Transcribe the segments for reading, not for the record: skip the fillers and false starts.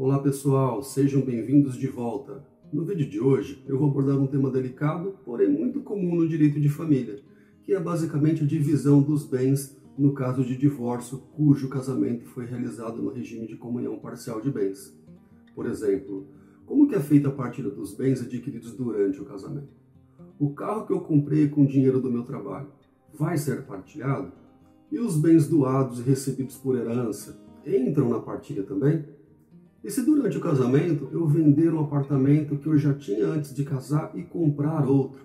Olá pessoal, sejam bem-vindos de volta. No vídeo de hoje eu vou abordar um tema delicado, porém muito comum no direito de família, que é basicamente a divisão dos bens no caso de divórcio cujo casamento foi realizado no regime de comunhão parcial de bens. Por exemplo, como que é feita a partilha dos bens adquiridos durante o casamento? O carro que eu comprei com o dinheiro do meu trabalho vai ser partilhado? E os bens doados e recebidos por herança entram na partilha também? E se durante o casamento eu vender um apartamento que eu já tinha antes de casar e comprar outro,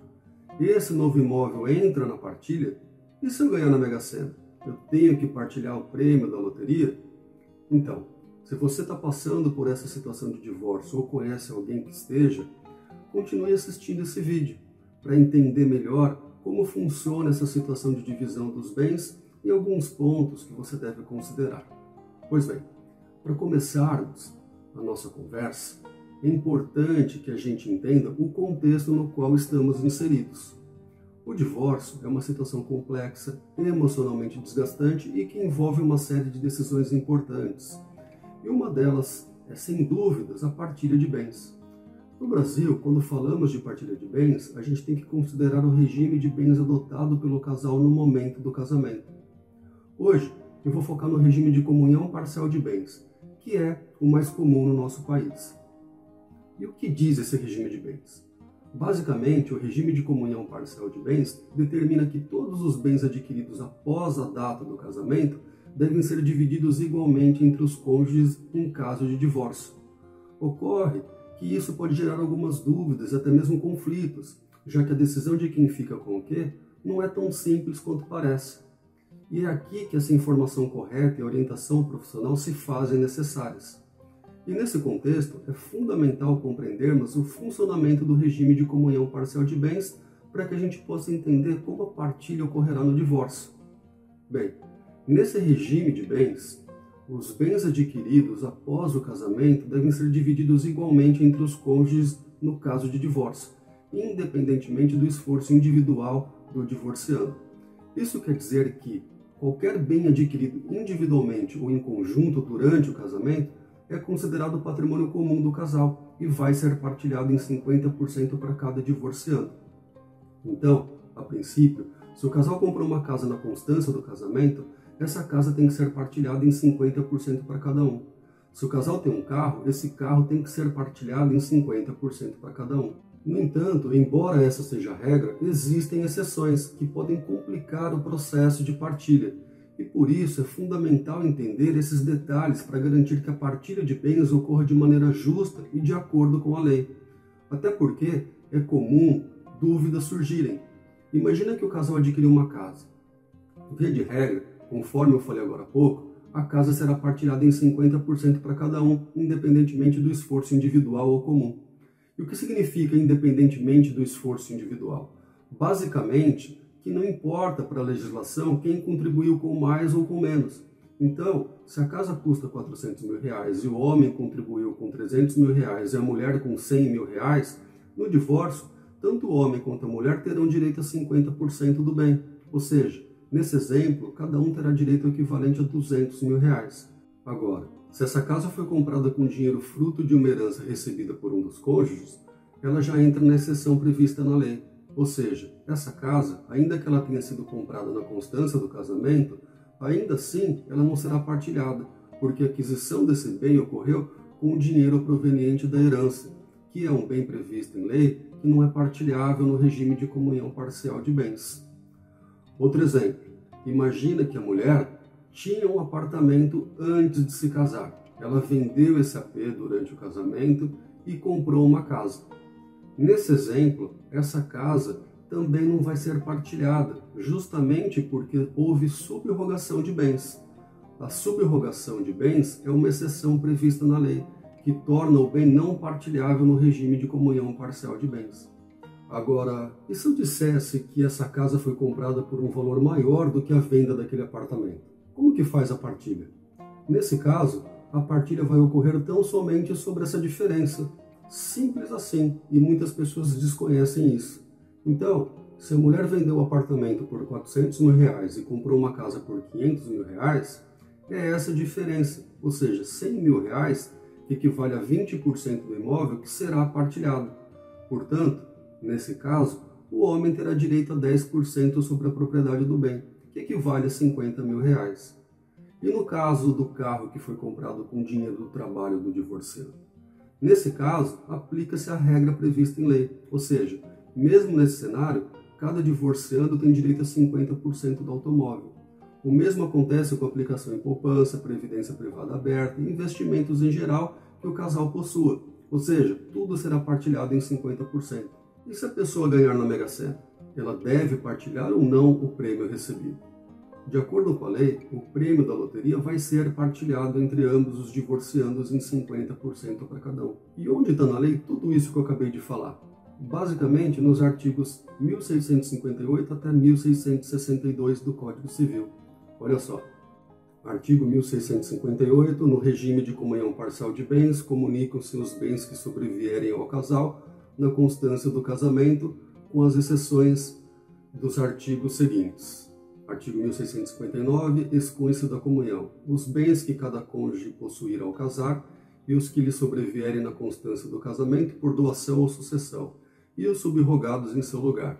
esse novo imóvel entra na partilha? E se eu ganhar na Mega Sena, eu tenho que partilhar o prêmio da loteria? Então, se você está passando por essa situação de divórcio ou conhece alguém que esteja, continue assistindo esse vídeo para entender melhor como funciona essa situação de divisão dos bens e alguns pontos que você deve considerar. Pois bem, para começarmos a nossa conversa, é importante que a gente entenda o contexto no qual estamos inseridos. O divórcio é uma situação complexa, emocionalmente desgastante e que envolve uma série de decisões importantes. E uma delas é, sem dúvidas, a partilha de bens. No Brasil, quando falamos de partilha de bens, a gente tem que considerar o regime de bens adotado pelo casal no momento do casamento. Hoje, eu vou focar no regime de comunhão parcial de bens, que é o mais comum no nosso país. E o que diz esse regime de bens? Basicamente, o regime de comunhão parcial de bens determina que todos os bens adquiridos após a data do casamento devem ser divididos igualmente entre os cônjuges em caso de divórcio. Ocorre que isso pode gerar algumas dúvidas, até mesmo conflitos, já que a decisão de quem fica com o quê não é tão simples quanto parece. E é aqui que essa informação correta e a orientação profissional se fazem necessárias. E nesse contexto, é fundamental compreendermos o funcionamento do regime de comunhão parcial de bens para que a gente possa entender como a partilha ocorrerá no divórcio. Bem, nesse regime de bens, os bens adquiridos após o casamento devem ser divididos igualmente entre os cônjuges no caso de divórcio, independentemente do esforço individual do divorciando. Isso quer dizer que qualquer bem adquirido individualmente ou em conjunto durante o casamento é considerado patrimônio comum do casal e vai ser partilhado em 50% para cada divorciando. Então, a princípio, se o casal comprou uma casa na constância do casamento, essa casa tem que ser partilhada em 50% para cada um. Se o casal tem um carro, esse carro tem que ser partilhado em 50% para cada um. No entanto, embora essa seja a regra, existem exceções que podem complicar o processo de partilha. E por isso é fundamental entender esses detalhes para garantir que a partilha de bens ocorra de maneira justa e de acordo com a lei. Até porque é comum dúvidas surgirem. Imagina que o casal adquiriu uma casa. Via de regra, conforme eu falei agora há pouco, a casa será partilhada em 50% para cada um, independentemente do esforço individual ou comum. E o que significa independentemente do esforço individual? Basicamente, que não importa para a legislação quem contribuiu com mais ou com menos. Então, se a casa custa R$400 mil e o homem contribuiu com R$300 mil e a mulher com R$100 mil, no divórcio, tanto o homem quanto a mulher terão direito a 50% do bem. Ou seja, nesse exemplo, cada um terá direito ao equivalente a R$200 mil. Agora, se essa casa foi comprada com dinheiro fruto de uma herança recebida por um dos cônjuges, ela já entra na exceção prevista na lei. Ou seja, essa casa, ainda que ela tenha sido comprada na constância do casamento, ainda assim ela não será partilhada, porque a aquisição desse bem ocorreu com o dinheiro proveniente da herança, que é um bem previsto em lei que não é partilhável no regime de comunhão parcial de bens. Outro exemplo, imagina que a mulher tinha um apartamento antes de se casar. Ela vendeu esse AP durante o casamento e comprou uma casa. Nesse exemplo, essa casa também não vai ser partilhada, justamente porque houve subrogação de bens. A subrogação de bens é uma exceção prevista na lei, que torna o bem não partilhável no regime de comunhão parcial de bens. Agora, e se eu dissesse que essa casa foi comprada por um valor maior do que a venda daquele apartamento? Como que faz a partilha? Nesse caso, a partilha vai ocorrer tão somente sobre essa diferença. Simples assim, e muitas pessoas desconhecem isso. Então, se a mulher vendeu o apartamento por R$400 mil e comprou uma casa por R$500 mil, é essa a diferença. Ou seja, R$100 mil que equivale a 20% do imóvel que será partilhado. Portanto, nesse caso, o homem terá direito a 10% sobre a propriedade do bem, que equivale a R$50 mil. E no caso do carro que foi comprado com dinheiro do trabalho do divorciado? Nesse caso, aplica-se a regra prevista em lei, ou seja, mesmo nesse cenário, cada divorciando tem direito a 50% do automóvel. O mesmo acontece com a aplicação em poupança, previdência privada aberta e investimentos em geral que o casal possua, ou seja, tudo será partilhado em 50%. E se a pessoa ganhar na Mega Sena? Ela deve partilhar ou não o prêmio recebido? De acordo com a lei, o prêmio da loteria vai ser partilhado entre ambos os divorciandos em 50% para cada um. E onde está na lei tudo isso que eu acabei de falar? Basicamente nos artigos 1658 até 1662 do Código Civil. Olha só, artigo 1658, no regime de comunhão parcial de bens, comunicam-se os bens que sobrevierem ao casal na constância do casamento, com as exceções dos artigos seguintes. Artigo 1659, exclui-se da comunhão os bens que cada cônjuge possuir ao casar e os que lhe sobrevierem na constância do casamento por doação ou sucessão, e os subrogados em seu lugar.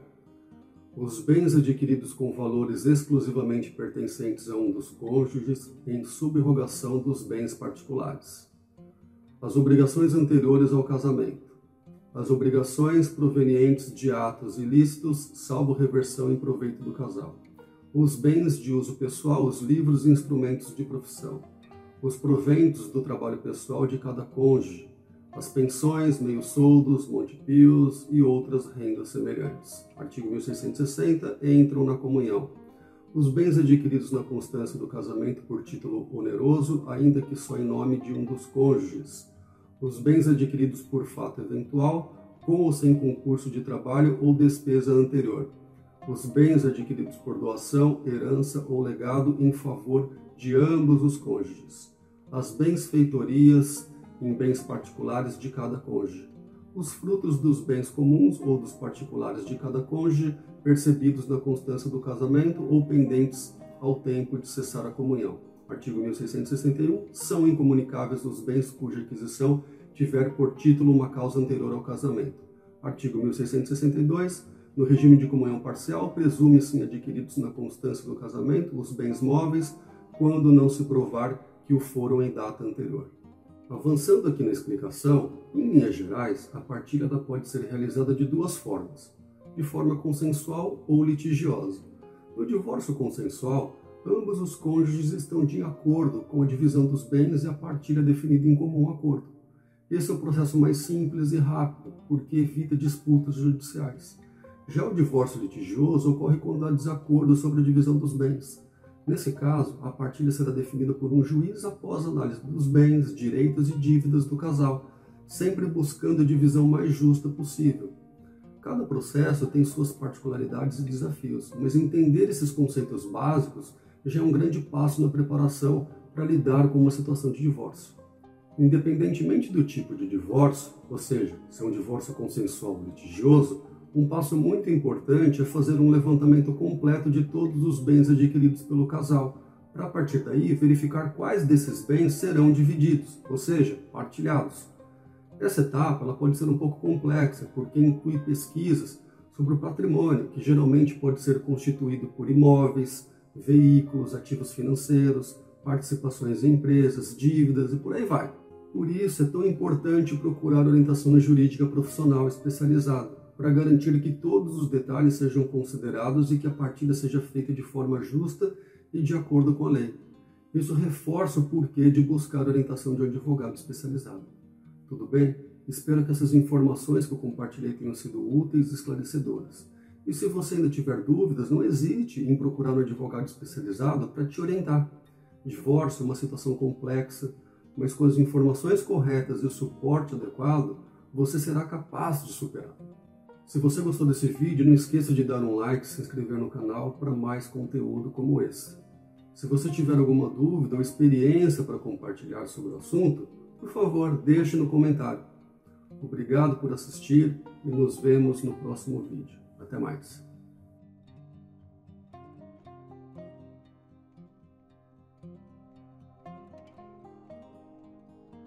Os bens adquiridos com valores exclusivamente pertencentes a um dos cônjuges em subrogação dos bens particulares. As obrigações anteriores ao casamento. As obrigações provenientes de atos ilícitos, salvo reversão em proveito do casal. Os bens de uso pessoal, os livros e instrumentos de profissão, os proventos do trabalho pessoal de cada cônjuge, as pensões, meio-soldos, montepios e outras rendas semelhantes. Artigo 1660, entram na comunhão os bens adquiridos na constância do casamento por título oneroso, ainda que só em nome de um dos cônjuges, os bens adquiridos por fato eventual, com ou sem concurso de trabalho ou despesa anterior, os bens adquiridos por doação, herança ou legado em favor de ambos os cônjuges, as bens-feitorias em bens particulares de cada cônjuge, os frutos dos bens comuns ou dos particulares de cada cônjuge percebidos na constância do casamento ou pendentes ao tempo de cessar a comunhão. Artigo 1661, são incomunicáveis os bens cuja aquisição tiver por título uma causa anterior ao casamento. Artigo 1662, no regime de comunhão parcial, presume-se adquiridos na constância do casamento os bens móveis, quando não se provar que o foram em data anterior. Avançando aqui na explicação, em linhas gerais, a partilha pode ser realizada de duas formas, de forma consensual ou litigiosa. No divórcio consensual, ambos os cônjuges estão de acordo com a divisão dos bens e a partilha definida em comum acordo. Esse é o processo mais simples e rápido, porque evita disputas judiciais. Já o divórcio litigioso ocorre quando há desacordo sobre a divisão dos bens. Nesse caso, a partilha será definida por um juiz após análise dos bens, direitos e dívidas do casal, sempre buscando a divisão mais justa possível. Cada processo tem suas particularidades e desafios, mas entender esses conceitos básicos já é um grande passo na preparação para lidar com uma situação de divórcio. Independentemente do tipo de divórcio, ou seja, se é um divórcio consensual ou litigioso, um passo muito importante é fazer um levantamento completo de todos os bens adquiridos pelo casal, para a partir daí verificar quais desses bens serão divididos, ou seja, partilhados. Essa etapa pode ser um pouco complexa, porque inclui pesquisas sobre o patrimônio, que geralmente pode ser constituído por imóveis, veículos, ativos financeiros, participações em empresas, dívidas e por aí vai. Por isso é tão importante procurar orientação jurídica profissional especializada, para garantir que todos os detalhes sejam considerados e que a partilha seja feita de forma justa e de acordo com a lei. Isso reforça o porquê de buscar a orientação de um advogado especializado. Tudo bem? Espero que essas informações que eu compartilhei tenham sido úteis e esclarecedoras. E se você ainda tiver dúvidas, não hesite em procurar um advogado especializado para te orientar. Divórcio é uma situação complexa, mas com as informações corretas e o suporte adequado, você será capaz de superar. Se você gostou desse vídeo, não esqueça de dar um like e se inscrever no canal para mais conteúdo como esse. Se você tiver alguma dúvida ou experiência para compartilhar sobre o assunto, por favor, deixe no comentário. Obrigado por assistir e nos vemos no próximo vídeo. Até mais.